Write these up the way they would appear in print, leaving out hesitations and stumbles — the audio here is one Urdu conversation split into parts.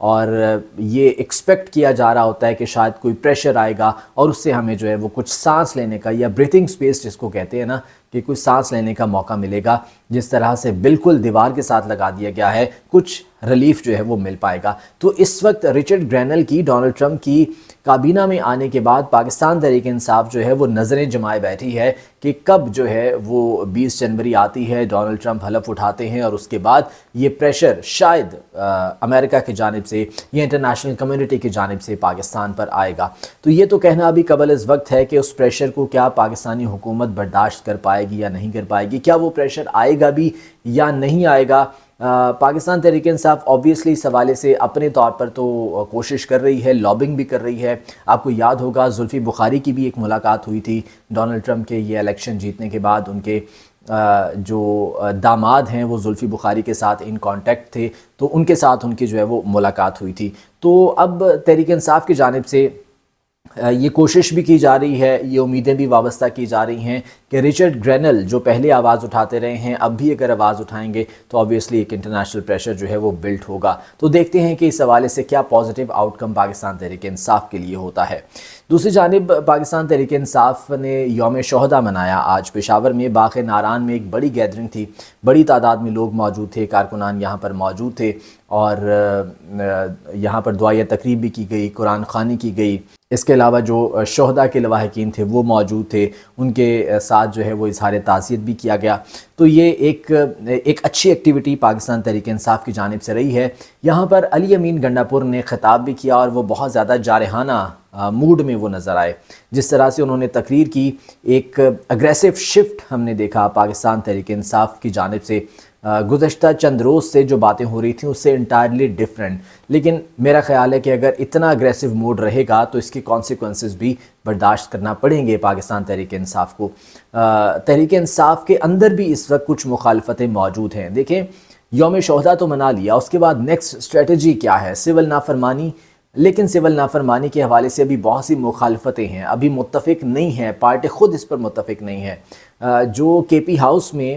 اور یہ ایکسپیکٹ کیا جا رہا ہوتا ہے کہ شاید کوئی پریشر آئے گا اور اس سے ہمیں جو ہے وہ کچھ سانس لینے کا یا بریتھنگ سپیس جس کو کہتے ہیں نا کہ کوئی سانس لینے کا موقع ملے گا. جس طرح سے بالکل دیوار کے ساتھ لگا دیا گیا ہے کچھ ریلیف جو ہے وہ مل پائے گا. تو اس وقت رچرڈ گرینل کی ڈونلڈ ٹرمپ کی کابینہ میں آنے کے بعد پاکستان تحریک انصاف جو ہے وہ نظریں جمائے بیٹھی ہے کہ کب جو ہے وہ 20 جنوری آتی ہے, ڈونلڈ ٹرمپ حلف اٹھاتے ہیں اور اس کے بعد یہ پریشر شاید امریکہ کی جانب سے یا انٹرنیشنل کمیونٹی کی جانب سے پاکستان پر آئے گا. تو یہ تو کہنا ابھی قبل از وقت ہے کہ اس پریشر کو کیا پاکستانی حکومت برداشت کر پائے گی یا نہیں کر پائے گی, کیا وہ پریشر آئے گا بھی یا نہیں آئے گا. پاکستان تحریک انصاف آبویسلی اس حوالے سے اپنے طور پر تو کوشش کر رہی ہے, لابنگ بھی کر رہی ہے. آپ کو یاد ہوگا زلفی بخاری کی بھی ایک ملاقات ہوئی تھی ڈونلڈ ٹرمپ کے یہ الیکشن جیتنے کے بعد. ان کے جو داماد ہیں وہ زلفی بخاری کے ساتھ ان کانٹیکٹ تھے, تو ان کے ساتھ ان کی جو ہے وہ ملاقات ہوئی تھی. تو اب تحریک انصاف کی جانب سے یہ کوشش بھی کی جا رہی ہے, یہ امیدیں بھی وابستہ کی جا رہی ہیں کہ رچرڈ گرینل جو پہلے آواز اٹھاتے رہے ہیں اب بھی اگر آواز اٹھائیں گے تو آبویسلی ایک انٹرنیشنل پریشر جو ہے وہ بلٹ ہوگا. تو دیکھتے ہیں کہ اس حوالے سے کیا پازیٹیو آؤٹ کم پاکستان تحریک انصاف کے لیے ہوتا ہے. دوسری جانب پاکستان تحریک انصاف نے یوم شہداء منایا. آج پشاور میں باغ ناران میں ایک بڑی گیدرنگ تھی, بڑی تعداد میں لوگ موجود تھے, کارکنان یہاں پر موجود تھے اور یہاں پر دعائیہ تقریب بھی کی گئی, قرآن خوانی کی گئی. اس کے علاوہ جو شہداء کے لواحقین تھے وہ موجود تھے, ان کے ساتھ جو ہے وہ اظہار تعزیت بھی کیا گیا. تو یہ ایک اچھی ایکٹیویٹی پاکستان تحریک انصاف کی جانب سے رہی ہے. یہاں پر علی امین گنڈا پور نے خطاب بھی کیا اور وہ بہت زیادہ جارحانہ موڈ میں وہ نظر آئے. جس طرح سے انہوں نے تقریر کی, ایک اگریسو شفٹ ہم نے دیکھا پاکستان تحریک انصاف کی جانب سے. گزشتہ چند روز سے جو باتیں ہو رہی تھیں اس سے انٹائرلی ڈیفرنٹ, لیکن میرا خیال ہے کہ اگر اتنا اگریسو موڈ رہے گا تو اس کی کانسیکوینسز بھی برداشت کرنا پڑیں گے پاکستان تحریک انصاف کو. تحریک انصاف کے اندر بھی اس وقت کچھ مخالفتیں موجود ہیں. دیکھیں یوم شہداء تو منا لیا, اس کے بعد نیکسٹ اسٹریٹجی کیا ہے؟ سول نافرمانی. لیکن سول نافرمانی کے حوالے سے ابھی بہت سی مخالفتیں ہیں, ابھی متفق نہیں ہیں, پارٹی خود اس پر متفق نہیں ہے. جو کے پی ہاؤس میں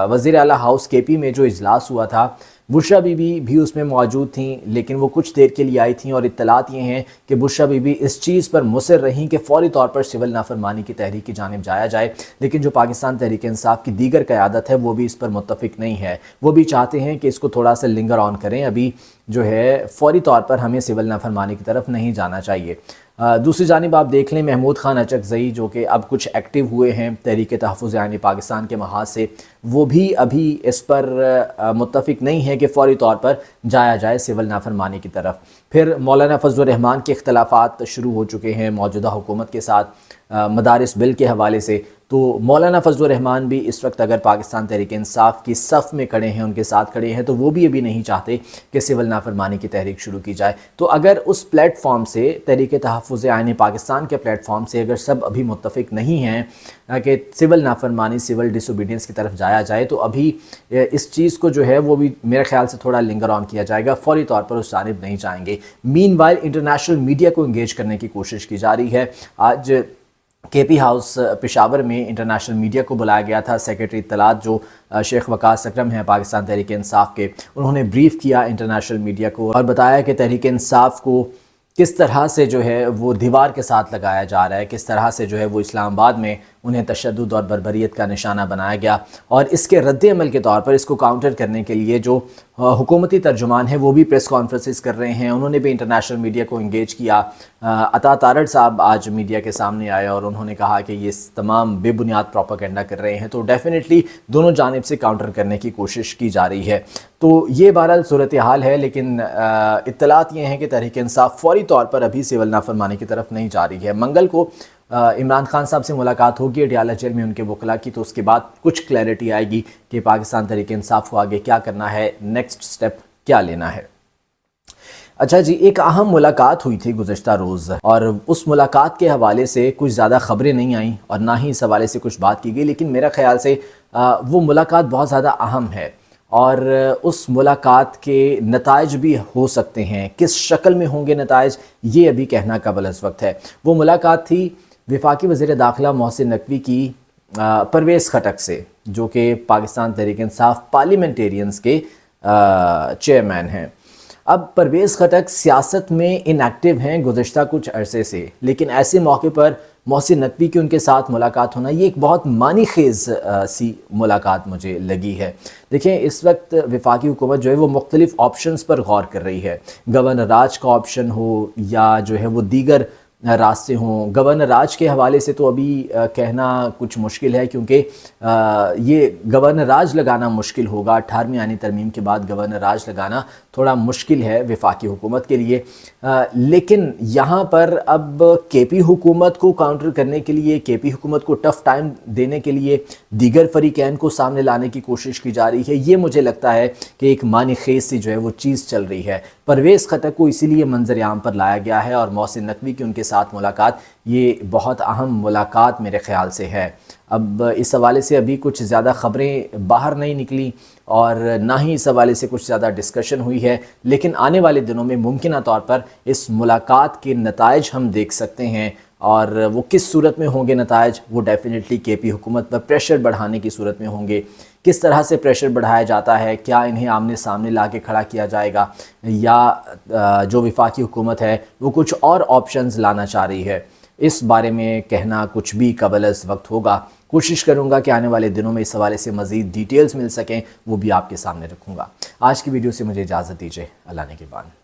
وزیر اعلیٰ ہاؤس کے پی میں جو اجلاس ہوا تھا, بشریٰ بی بی بھی اس میں موجود تھیں, لیکن وہ کچھ دیر کے لیے آئی تھیں اور اطلاعات یہ ہیں کہ بشریٰ بی بی اس چیز پر مصر رہیں کہ فوری طور پر سول نافرمانی کی تحریک کی جانب جایا جائے. لیکن جو پاکستان تحریک انصاف کی دیگر قیادت ہے وہ بھی اس پر متفق نہیں ہے, وہ بھی چاہتے ہیں کہ اس کو تھوڑا سا لنگر آن کریں, ابھی جو ہے فوری طور پر ہمیں سول نافرمانی کی طرف نہیں جانا چاہیے. دوسری جانب آپ دیکھ لیں محمود خان اچکزئی جو کہ اب کچھ ایکٹیو ہوئے ہیں تحریک تحفظ آئین پاکستان کے محاذ سے, وہ بھی ابھی اس پر متفق نہیں ہے کہ فوری طور پر جایا جائے سول نافرمانی کی طرف. پھر مولانا فضل الرحمان کے اختلافات شروع ہو چکے ہیں موجودہ حکومت کے ساتھ مدارس بل کے حوالے سے. تو مولانا فضل الرحمان بھی اس وقت اگر پاکستان تحریک انصاف کی صف میں کھڑے ہیں, ان کے ساتھ کھڑے ہیں, تو وہ بھی ابھی نہیں چاہتے کہ سول نافرمانی کی تحریک شروع کی جائے. تو اگر اس پلیٹ فارم سے تحریک تحفظ آئین پاکستان کے پلیٹ فارم سے اگر سب ابھی متفق نہیں ہیں کہ سول نافرمانی سول ڈس اوبیڈینس کی طرف جایا جائے, تو ابھی اس چیز کو جو ہے وہ بھی میرے خیال سے تھوڑا لنگر آن کیا جائے گا, فوری طور پر اس جانب نہیں جائیں گے. مین وائل انٹرنیشنل میڈیا کو انگیج کرنے کی کوشش کی جا رہی ہے. آج کے پی ہاؤس پشاور میں انٹرنیشنل میڈیا کو بلایا گیا تھا. سیکرٹری اطلاعات جو شیخ وقاص اکرم ہیں پاکستان تحریک انصاف کے, انہوں نے بریف کیا انٹرنیشنل میڈیا کو اور بتایا کہ تحریک انصاف کو کس طرح سے جو ہے وہ دیوار کے ساتھ لگایا جا رہا ہے, کس طرح سے جو ہے وہ اسلام آباد میں انہیں تشدد اور بربریت کا نشانہ بنایا گیا. اور اس کے رد عمل کے طور پر اس کو کاؤنٹر کرنے کے لیے جو حکومتی ترجمان ہیں وہ بھی پریس کانفرنسز کر رہے ہیں, انہوں نے بھی انٹرنیشنل میڈیا کو انگیج کیا. عطا تارڑ صاحب آج میڈیا کے سامنے آئے اور انہوں نے کہا کہ یہ تمام بے بنیاد پروپیگنڈا کر رہے ہیں. تو ڈیفینیٹلی دونوں جانب سے کاؤنٹر کرنے کی کوشش کی جا رہی ہے. تو یہ بہرحال صورتحال ہے, لیکن اطلاعات یہ ہیں کہ تحریک انصاف فوری طور پر ابھی سول نافرمانی کی طرف نہیں جا رہی ہے. منگل کو عمران خان صاحب سے ملاقات ہوگی اڈیالہ جیل میں ان کے وکلاء کی, تو اس کے بعد کچھ کلیئرٹی آئے گی کہ پاکستان تحریک انصاف کو آگے کیا کرنا ہے, نیکسٹ سٹیپ کیا لینا ہے. اچھا جی, ایک اہم ملاقات ہوئی تھی گزشتہ روز اور اس ملاقات کے حوالے سے کچھ زیادہ خبریں نہیں آئیں اور نہ ہی اس حوالے سے کچھ بات کی گئی, لیکن میرا خیال سے وہ ملاقات بہت زیادہ اہم ہے اور اس ملاقات کے نتائج بھی ہو سکتے ہیں. کس شکل میں ہوں گے نتائج یہ ابھی کہنا قبل از وقت ہے. وہ ملاقات تھی وفاقی وزیر داخلہ محسن نقوی کی پرویز خٹک سے, جو کہ پاکستان تحریک انصاف پارلیمنٹیرینز کے چیئرمین ہیں. اب پرویز خٹک سیاست میں انیکٹیو ہیں گزشتہ کچھ عرصے سے، لیکن ایسے موقع پر محسن نقوی کی ان کے ساتھ ملاقات ہونا یہ ایک بہت معنی خیز سی ملاقات مجھے لگی ہے۔ دیکھیں اس وقت وفاقی حکومت جو ہے وہ مختلف آپشنز پر غور کر رہی ہے، گورنر راج کا آپشن ہو یا جو ہے وہ دیگر راستے ہوں۔ گورنر راج کے حوالے سے تو ابھی کہنا کچھ مشکل ہے، کیونکہ یہ گورنر راج لگانا مشکل ہوگا، 18ویں آئینی ترمیم کے بعد گورنر راج لگانا تھوڑا مشکل ہے وفاقی حکومت کے لیے، لیکن یہاں پر اب کے پی حکومت کو کاؤنٹر کرنے کے لیے، کے پی حکومت کو ٹف ٹائم دینے کے لیے دیگر فریقین کو سامنے لانے کی کوشش کی جا رہی ہے۔ یہ مجھے لگتا ہے کہ ایک معنی خیز سی جو ہے وہ چیز چل رہی ہے۔ پرویز خٹک کو اسی لیے منظر عام پر لایا گیا ہے، اور محسن نقوی کی ان کے ساتھ ملاقات یہ بہت اہم ملاقات میرے خیال سے ہے۔ اب اس حوالے سے ابھی کچھ زیادہ خبریں باہر نہیں نکلی اور نہ ہی اس حوالے سے کچھ زیادہ ڈسکشن ہوئی ہے، لیکن آنے والے دنوں میں ممکنہ طور پر اس ملاقات کے نتائج ہم دیکھ سکتے ہیں، اور وہ کس صورت میں ہوں گے نتائج، وہ ڈیفینیٹلی کے پی حکومت پر پریشر بڑھانے کی صورت میں ہوں گے۔ کس طرح سے پریشر بڑھایا جاتا ہے، کیا انہیں آمنے سامنے لا کے کھڑا کیا جائے گا، یا جو وفاقی حکومت ہے وہ کچھ اور آپشنز لانا چاہ رہی ہے، اس بارے میں کہنا کچھ بھی قبل از وقت ہوگا۔ کوشش کروں گا کہ آنے والے دنوں میں اس حوالے سے مزید ڈیٹیلز مل سکیں، وہ بھی آپ کے سامنے رکھوں گا۔ آج کی ویڈیو سے مجھے اجازت دیجیے، اللہ نگہبان۔